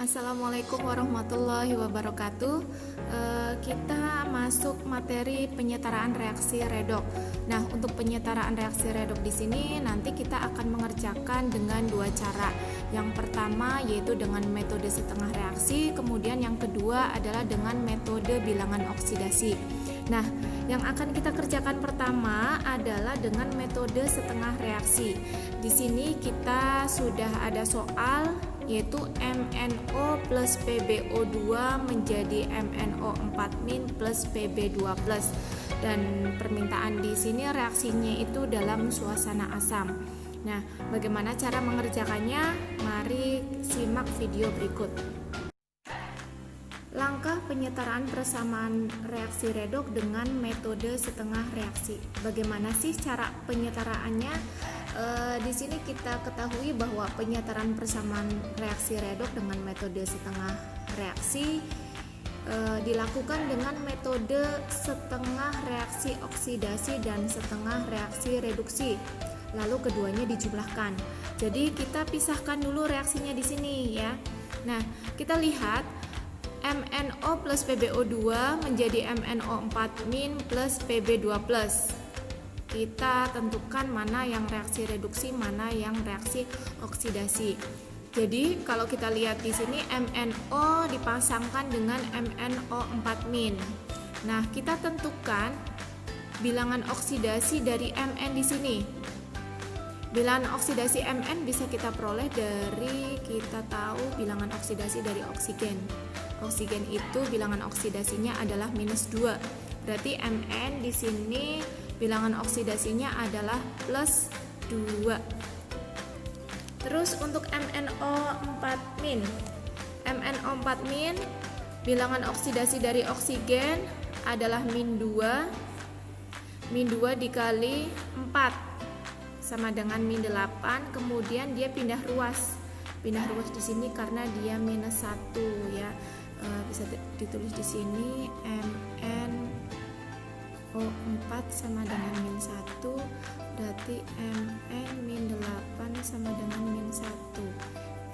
Assalamualaikum warahmatullahi wabarakatuh. Kita masuk materi penyetaraan reaksi redoks. Nah, untuk penyetaraan reaksi redoks di sini nanti kita akan mengerjakan dengan dua cara. Yang pertama yaitu dengan metode setengah reaksi, kemudian yang kedua adalah dengan metode bilangan oksidasi. Nah, yang akan kita kerjakan pertama adalah dengan metode setengah reaksi. Di sini kita sudah ada soal yaitu MnO plus PbO2 menjadi MnO4- plus Pb2+, dan permintaan di sini reaksinya itu dalam suasana asam. Nah, bagaimana cara mengerjakannya? Mari simak video berikut. Langkah penyetaraan persamaan reaksi redoks dengan metode setengah reaksi. Bagaimana sih cara penyetaraannya? Di sini kita ketahui bahwa penyetaraan persamaan reaksi redoks dengan metode setengah reaksi dilakukan dengan metode setengah reaksi oksidasi dan setengah reaksi reduksi. Lalu keduanya dijumlahkan. Jadi kita pisahkan dulu reaksinya di sini ya. Nah, kita lihat MnO plus PbO2 menjadi MnO4- plus Pb2+. Kita tentukan mana yang reaksi reduksi, mana yang reaksi oksidasi. Jadi kalau kita lihat di sini MnO dipasangkan dengan MnO4-. Nah, kita tentukan bilangan oksidasi dari Mn di sini. Bilangan oksidasi Mn bisa kita peroleh dari kita tahu bilangan oksidasi dari oksigen. Oksigen itu bilangan oksidasinya adalah -2. Berarti Mn di sini bilangan oksidasinya adalah +2. Terus untuk MnO4-, MnO4- bilangan oksidasi dari oksigen adalah -2. -2 dikali 4 sama dengan -8. Kemudian dia pindah ruas. Pindah ruas di sini karena dia -1 ya. Bisa ditulis di sini MnO4 sama dengan -1, berarti Mn-8 sama dengan -1,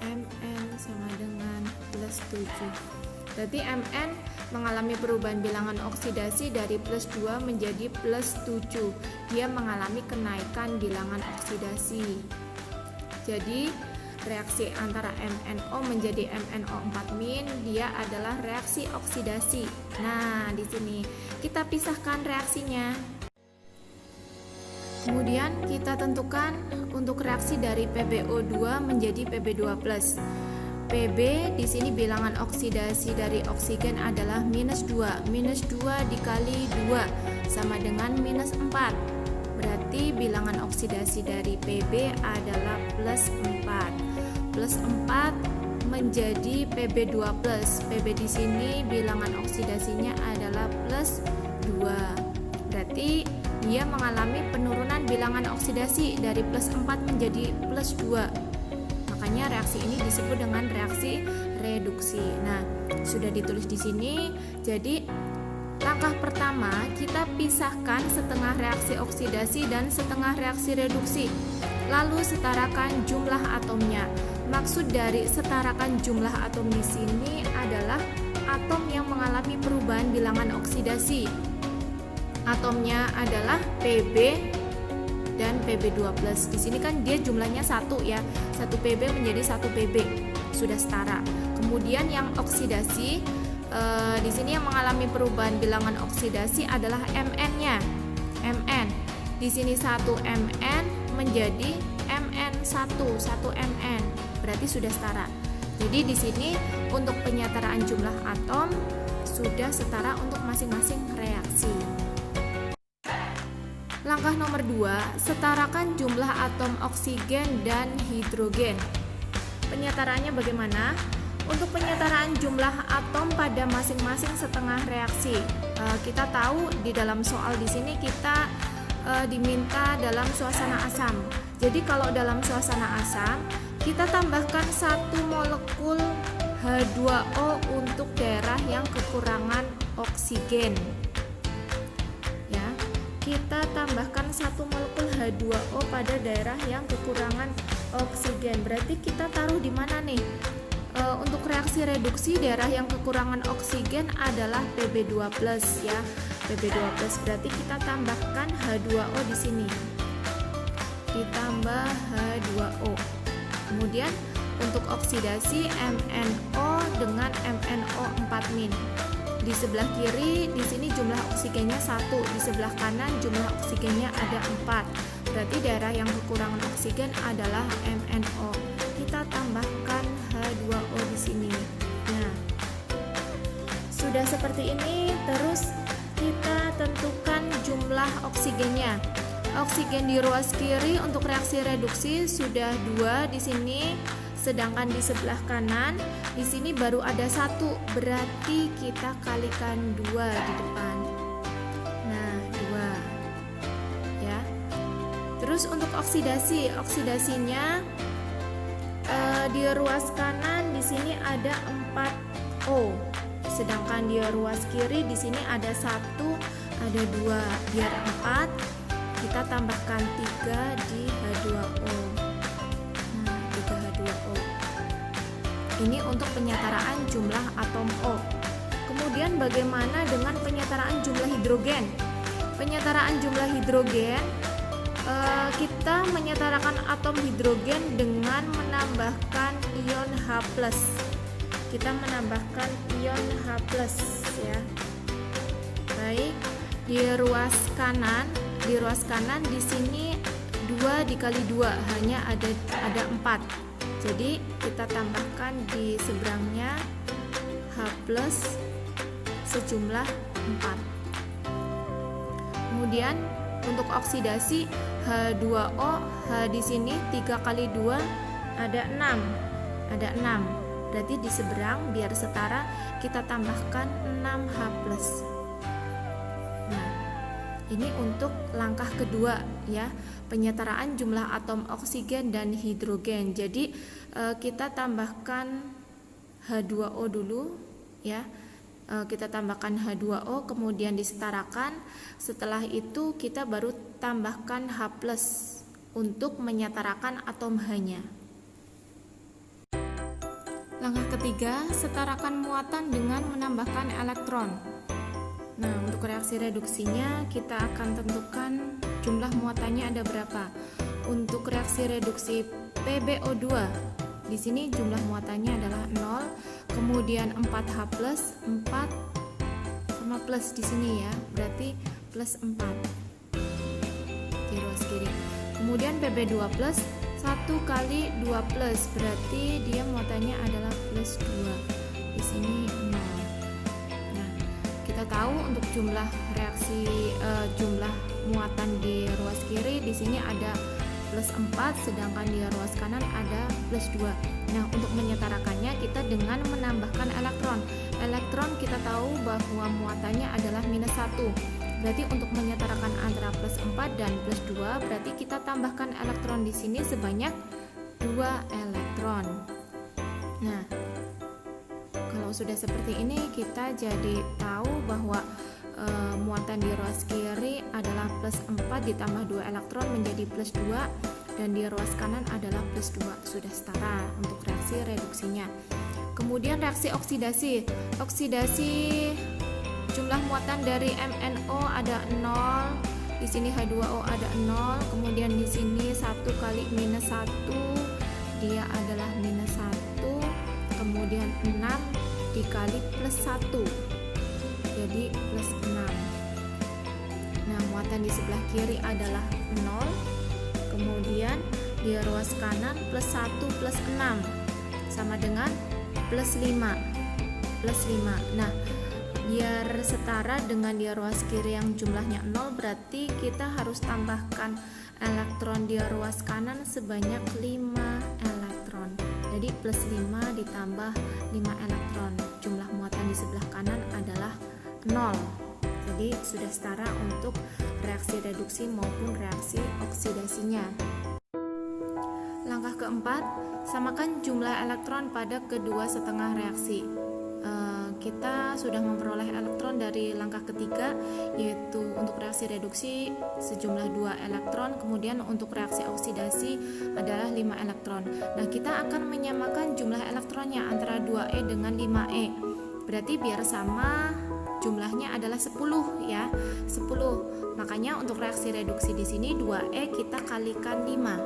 Mn sama dengan +7. Berarti Mn mengalami perubahan bilangan oksidasi dari +2 menjadi +7. Dia mengalami kenaikan bilangan oksidasi. Jadi reaksi antara MnO menjadi MnO4- dia adalah reaksi oksidasi. Nah, di sini kita pisahkan reaksinya. Kemudian kita tentukan untuk reaksi dari PbO2 menjadi Pb2+. Pb di sini bilangan oksidasi dari oksigen adalah -2. -2 dikali 2 sama dengan -4. Berarti bilangan oksidasi dari Pb adalah +4. +4 menjadi Pb2+. Pb di sini bilangan oksidasinya adalah +2. Berarti dia mengalami penurunan bilangan oksidasi dari +4 menjadi +2. Makanya reaksi ini disebut dengan reaksi reduksi. Nah, sudah ditulis di sini. Jadi langkah pertama kita pisahkan setengah reaksi oksidasi dan setengah reaksi reduksi. Lalu setarakan jumlah atomnya. Maksud dari setarakan jumlah atom di sini adalah atom yang mengalami perubahan bilangan oksidasi. Atomnya adalah Pb dan Pb2+. Di sini kan dia jumlahnya 1 ya. 1 Pb menjadi 1 Pb. Sudah setara. Kemudian yang oksidasi di sini yang mengalami perubahan bilangan oksidasi adalah Mn-nya. Mn. Di sini 1 Mn menjadi Mn1, 1 Mn. Berarti sudah setara. Jadi di sini untuk penyetaraan jumlah atom sudah setara untuk masing-masing reaksi. Langkah nomor 2, setarakan jumlah atom oksigen dan hidrogen. Penyetaraannya bagaimana? Untuk penyetaraan jumlah atom pada masing-masing setengah reaksi, kita tahu di dalam soal di sini kita diminta dalam suasana asam. Jadi kalau dalam suasana asam, kita tambahkan 1 molekul H2O untuk daerah yang kekurangan oksigen. Ya, kita tambahkan 1 molekul H2O pada daerah yang kekurangan oksigen. Berarti kita taruh di mana nih? Untuk reaksi reduksi, daerah yang kekurangan oksigen adalah Pb2+ ya. Pb2+ berarti kita tambahkan H2O di sini. Ditambah H2O. Kemudian untuk oksidasi MnO dengan MnO4-. Di sebelah kiri di sini jumlah oksigennya 1, di sebelah kanan jumlah oksigennya ada 4. Berarti daerah yang kekurangan oksigen adalah MnO. Kita tambahkan H2O di sini. Nah, sudah seperti ini, terus kita tentukan jumlah oksigennya. Oksigen di ruas kiri untuk reaksi reduksi sudah 2 di sini. Sedangkan di sebelah kanan di sini baru ada 1, berarti kita kalikan 2 di depan. Nah, 2 ya. Terus untuk oksidasinya di ruas kanan di sini ada 4O, sedangkan di ruas kiri di sini ada 1, ada 2. Biar 4 kita tambahkan 3 di H2O. Ini untuk penyetaraan jumlah atom O. Kemudian bagaimana dengan penyetaraan jumlah hidrogen? Penyetaraan jumlah hidrogen, kita menyetarakan atom hidrogen dengan menambahkan ion H+. Kita menambahkan ion H+ ya. Baik, di ruas kanan di sini 2 dikali 2 hanya ada 4. Jadi kita tambahkan di seberangnya H+ sejumlah 4. Kemudian untuk oksidasi H2O, H di sini 3 kali 2 ada 6. Ada 6. Berarti di seberang biar setara kita tambahkan 6H+. Nah, ini untuk langkah kedua ya, penyetaraan jumlah atom oksigen dan hidrogen. Jadi kita tambahkan H2O dulu ya. Kita tambahkan H2O kemudian disetarakan. Setelah itu kita baru tambahkan H+ untuk menyetarakan atom H-nya. Langkah ketiga, setarakan muatan dengan menambahkan elektron. Nah, untuk reaksi reduksinya kita akan tentukan jumlah muatannya ada berapa. Untuk reaksi reduksi PbO2, di sini jumlah muatannya adalah 0, kemudian 4H+, 4 sama plus di sini ya, berarti plus 4 di ruas kiri. Kemudian Pb2+, 1 kali 2+, berarti dia muatannya adalah plus 2. Di sini 0. Kita tahu untuk jumlah reaksi jumlah muatan di ruas kiri di sini ada plus 4, sedangkan di ruas kanan ada plus 2. Nah, untuk menyetarakannya kita dengan menambahkan elektron. Elektron kita tahu bahwa muatannya adalah minus 1. Berarti untuk menyetarakan antara plus 4 dan plus 2 berarti kita tambahkan elektron di sini sebanyak 2 elektron. Nah, kalau sudah seperti ini kita jadi tahu bahwa muatan di ruas kiri adalah plus 4 ditambah 2 elektron menjadi plus 2, dan di ruas kanan adalah plus 2. Sudah setara untuk reaksi reduksinya. Kemudian reaksi oksidasi. Oksidasi jumlah muatan dari MnO ada 0, di sini H2O ada 0, kemudian di sini 1 kali minus 1 dia adalah minus 1, kemudian 6 dikali plus 1 jadi plus 6. Nah, muatan di sebelah kiri adalah 0, kemudian di ruas kanan plus 1 plus 6 sama dengan plus 5. Nah, biar setara dengan di ruas kiri yang jumlahnya 0 berarti kita harus tambahkan elektron di ruas kanan sebanyak 5 elektron. Jadi plus 5 ditambah 5 elektron. Jumlah muatan di sebelah kanan adalah 0. Jadi sudah setara untuk reaksi reduksi maupun reaksi oksidasinya. Langkah keempat, samakan jumlah elektron pada kedua setengah reaksi. kita sudah memperoleh elektron dari langkah ketiga, yaitu untuk reaksi reduksi sejumlah 2 elektron, kemudian untuk reaksi oksidasi adalah 5 elektron. Nah, kita akan menyamakan jumlah elektronnya antara 2E dengan 5E. Berarti biar sama jumlahnya adalah 10 ya, 10. Makanya untuk reaksi reduksi di sini 2E kita kalikan 5.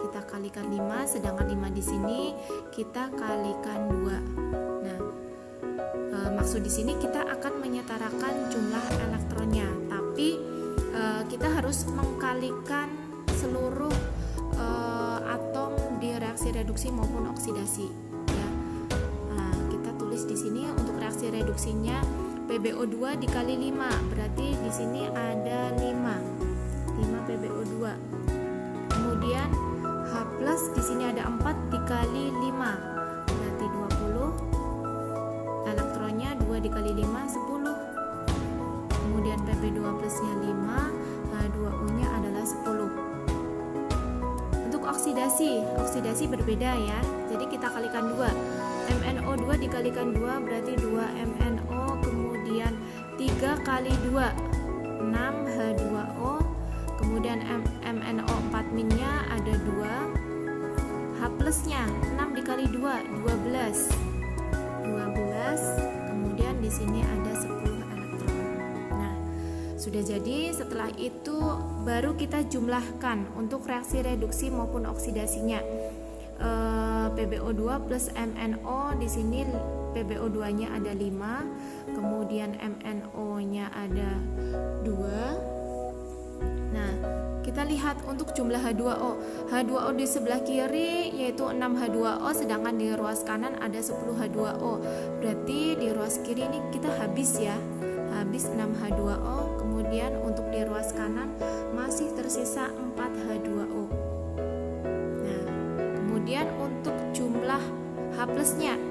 Kita kalikan 5, sedangkan 5 di sini kita kalikan 2. Nah, maksud di sini kita akan menyetarakan jumlah elektronnya, tapi kita harus mengkalikan seluruh atom di reaksi reduksi maupun oksidasi ya. Nah, kita tulis di sini untuk reaksi reduksinya PbO2 dikali 5, berarti di sini ada 5 PbO2. Kemudian H plus di sini ada 4 dikali 5, berarti 20. Elektronnya 2 dikali 5, 10. Kemudian Pb2 plusnya 5, H2O nya adalah 10. Untuk oksidasi berbeda ya. Jadi kita kalikan 2. MnO2 dikalikan 2 berarti 2 MnO, kemudian 3 kali 2 6 H2O. Kemudian MnO4 minnya ada 2, H plusnya 6 dikali 2 12, kemudian di sini ada 10 elektron. Nah, sudah jadi. Setelah itu baru kita jumlahkan untuk reaksi reduksi maupun oksidasinya. PbO2 plus MnO di sini PbO2-nya ada 5, kemudian MnO-nya ada 2. Nah, kita lihat untuk jumlah H2O. H2O di sebelah kiri yaitu 6 H2O, sedangkan di ruas kanan ada 10 H2O. Berarti di ruas kiri ini kita habis ya. Habis 6 H2O, kemudian untuk di ruas kanan masih tersisa 4 H2O. Nah, kemudian untuk jumlah H plusnya.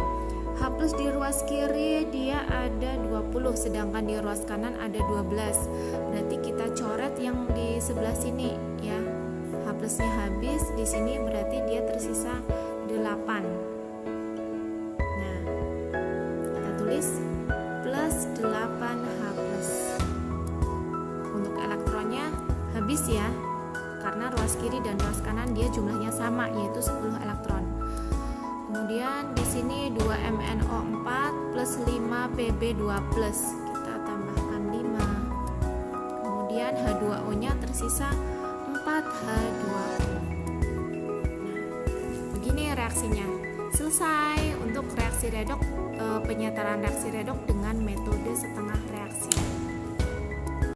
H plus di ruas kiri dia ada 20, sedangkan di ruas kanan ada 12. Berarti kita coret yang di sebelah sini ya. H plusnya habis, di sini berarti dia tersisa 8. Nah, kita tulis plus 8 H plus. Untuk elektronnya habis ya, karena ruas kiri dan ruas kanan dia jumlahnya sama, yaitu 10 elektron. Kemudian di sini 2 MnO4 plus 5 Pb2 plus, kita tambahkan 5. Kemudian H2O-nya tersisa 4 H2O. Nah, begini reaksinya. Selesai untuk reaksi redok, penyetaran reaksi redok dengan metode setengah reaksi.